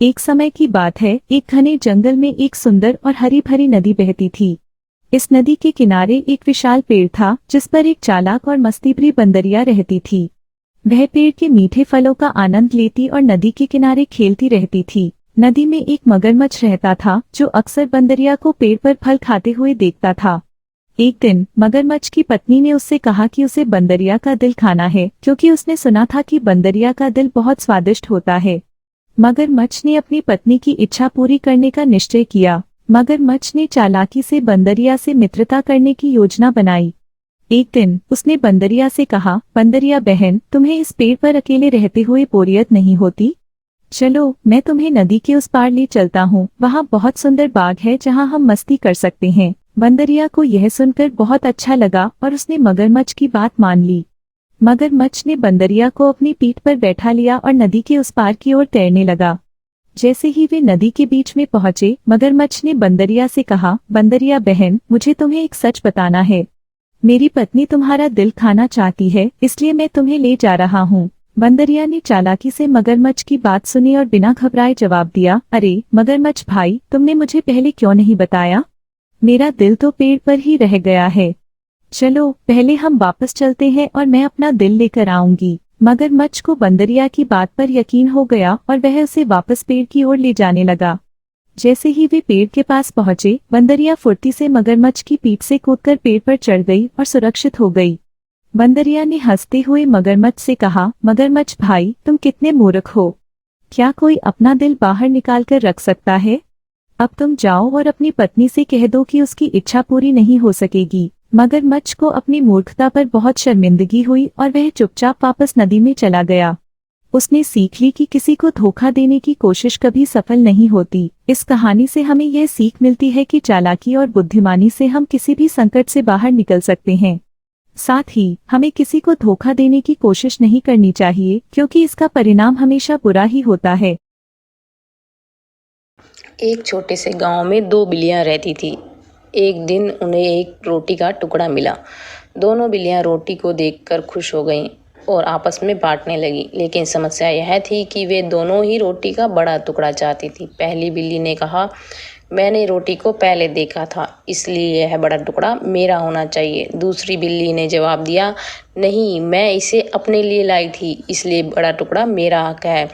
एक समय की बात है, एक घने जंगल में एक सुंदर और हरी भरी नदी बहती थी। इस नदी के किनारे एक विशाल पेड़ था जिस पर एक चालाक और मस्तीप्रिय बंदरिया रहती थी। वह पेड़ के मीठे फलों का आनंद लेती और नदी के किनारे खेलती रहती थी। नदी में एक मगरमच्छ रहता था जो अक्सर बंदरिया को पेड़ पर फल खाते हुए देखता था। एक दिन मगरमच्छ की पत्नी ने उससे कहा कि उसे बंदरिया का दिल खाना है, क्योंकि उसने सुना था कि बंदरिया का दिल बहुत स्वादिष्ट होता है। मगरमच्छ ने अपनी पत्नी की इच्छा पूरी करने का निश्चय किया। मगरमच्छ ने चालाकी से बंदरिया से मित्रता करने की योजना बनाई। एक दिन उसने बंदरिया से कहा, बंदरिया बहन, तुम्हें इस पेड़ पर अकेले रहते हुए बोरियत नहीं होती? चलो, मैं तुम्हें नदी के उस पार ले चलता हूँ। वहाँ बहुत सुंदर बाग है जहाँ हम मस्ती कर सकते हैं। बंदरिया को यह सुनकर बहुत अच्छा लगा और उसने मगरमच्छ की बात मान ली। मगरमच्छ ने बंदरिया को अपनी पीठ पर बैठा लिया और नदी के उस पार की ओर तैरने लगा। जैसे ही वे नदी के बीच में पहुंचे, मगरमच्छ ने बंदरिया से कहा, बंदरिया बहन, मुझे तुम्हें एक सच बताना है। मेरी पत्नी तुम्हारा दिल खाना चाहती है, इसलिए मैं तुम्हें ले जा रहा हूँ। बंदरिया ने चालाकी से मगरमच्छ की बात सुनी और बिना घबराए जवाब दिया, अरे मगरमच्छ भाई, तुमने मुझे पहले क्यों नहीं बताया? मेरा दिल तो पेड़ पर ही रह गया है। चलो, पहले हम वापस चलते हैं और मैं अपना दिल लेकर आऊंगी। मगरमच्छ को बंदरिया की बात पर यकीन हो गया और वह उसे वापस पेड़ की ओर ले जाने लगा। जैसे ही वे पेड़ के पास पहुंचे, बंदरिया फुर्ती से मगरमच्छ की पीठ से कूदकर पेड़ पर चढ़ गई और सुरक्षित हो गई। बंदरिया ने हंसते हुए मगरमच्छ से कहा, मगरमच्छ भाई, तुम कितने मूर्ख हो। क्या कोई अपना दिल बाहर निकाल कर रख सकता है? अब तुम जाओ और अपनी पत्नी से कह दो कि उसकी इच्छा पूरी नहीं हो सकेगी। मगरमच्छ को अपनी मूर्खता पर बहुत शर्मिंदगी हुई और वह चुपचाप वापस नदी में चला गया। उसने सीख ली कि किसी को धोखा देने की कोशिश कभी सफल नहीं होती। इस कहानी से हमें यह सीख मिलती है कि चालाकी और बुद्धिमानी से हम किसी भी संकट से बाहर निकल सकते हैं। साथ ही हमें किसी को धोखा देने की कोशिश नहीं करनी चाहिए, क्योंकि इसका परिणाम हमेशा बुरा ही होता है। एक छोटे से गांव में दो बिल्लियां रहती थी। एक दिन उन्हें एक रोटी का टुकड़ा मिला। दोनों बिल्लियां रोटी को देखकर खुश हो गईं और आपस में बांटने लगी। लेकिन समस्या यह थी कि वे दोनों ही रोटी का बड़ा टुकड़ा चाहती थी। पहली बिल्ली ने कहा, मैंने रोटी को पहले देखा था, इसलिए यह बड़ा टुकड़ा मेरा होना चाहिए। दूसरी बिल्ली ने जवाब दिया, नहीं, मैं इसे अपने लिए लाई थी, इसलिए बड़ा टुकड़ा मेरा हक है।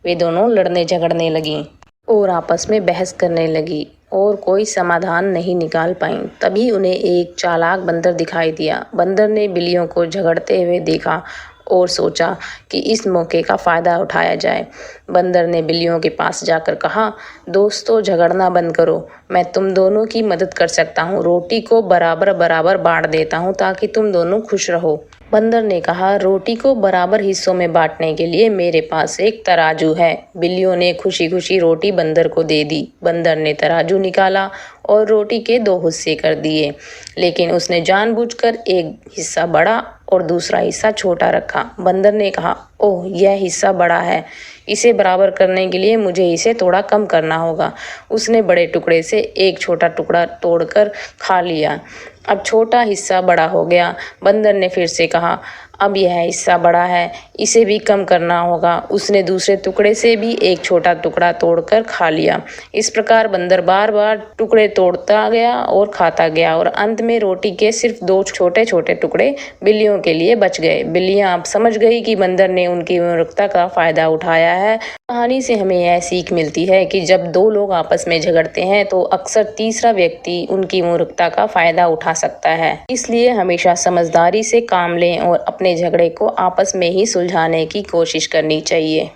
वे दोनों लड़ने झगड़ने लगीं और आपस में बहस करने लगी और कोई समाधान नहीं निकाल पाई। तभी उन्हें एक चालाक बंदर दिखाई दिया। बंदर ने बिल्लियों को झगड़ते हुए देखा और सोचा कि इस मौके का फायदा उठाया जाए। बंदर ने बिल्लियों के पास जाकर कहा, दोस्तों, झगड़ना बंद करो, मैं तुम दोनों की मदद कर सकता हूँ। रोटी को बराबर बराबर बांट देता हूँ ताकि तुम दोनों खुश रहो। बंदर ने कहा, रोटी को बराबर हिस्सों में बांटने के लिए मेरे पास एक तराजू है। बिल्लियों ने खुशी खुशी रोटी बंदर को दे दी। बंदर ने तराजू निकाला और रोटी के दो हिस्से कर दिए, लेकिन उसने जानबूझकर एक हिस्सा बड़ा और दूसरा हिस्सा छोटा रखा। बंदर ने कहा, ओह, यह हिस्सा बड़ा है, इसे बराबर करने के लिए मुझे इसे थोड़ा कम करना होगा। उसने बड़े टुकड़े से एक छोटा टुकड़ा तोड़कर खा लिया। अब छोटा हिस्सा बड़ा हो गया। बंदर ने फिर से कहा, अब यह हिस्सा बड़ा है, इसे भी कम करना होगा। उसने दूसरे टुकड़े से भी एक छोटा टुकड़ा तोड़कर खा लिया। इस प्रकार बंदर बार बार टुकड़े तोड़ता गया और खाता गया और अंत में रोटी के सिर्फ दो छोटे छोटे टुकड़े बिल्लियों के लिए बच गए। बिल्लियां अब समझ गई कि बंदर ने उनकी मूर्खता का फायदा उठाया है। कहानी से हमें यह सीख मिलती है कि जब दो लोग आपस में झगड़ते हैं तो अक्सर तीसरा व्यक्ति उनकी मूर्खता का फायदा उठा सकता है। इसलिए हमेशा समझदारी से काम लें और अपने झगड़े को आपस में ही सुलझाने की कोशिश करनी चाहिए।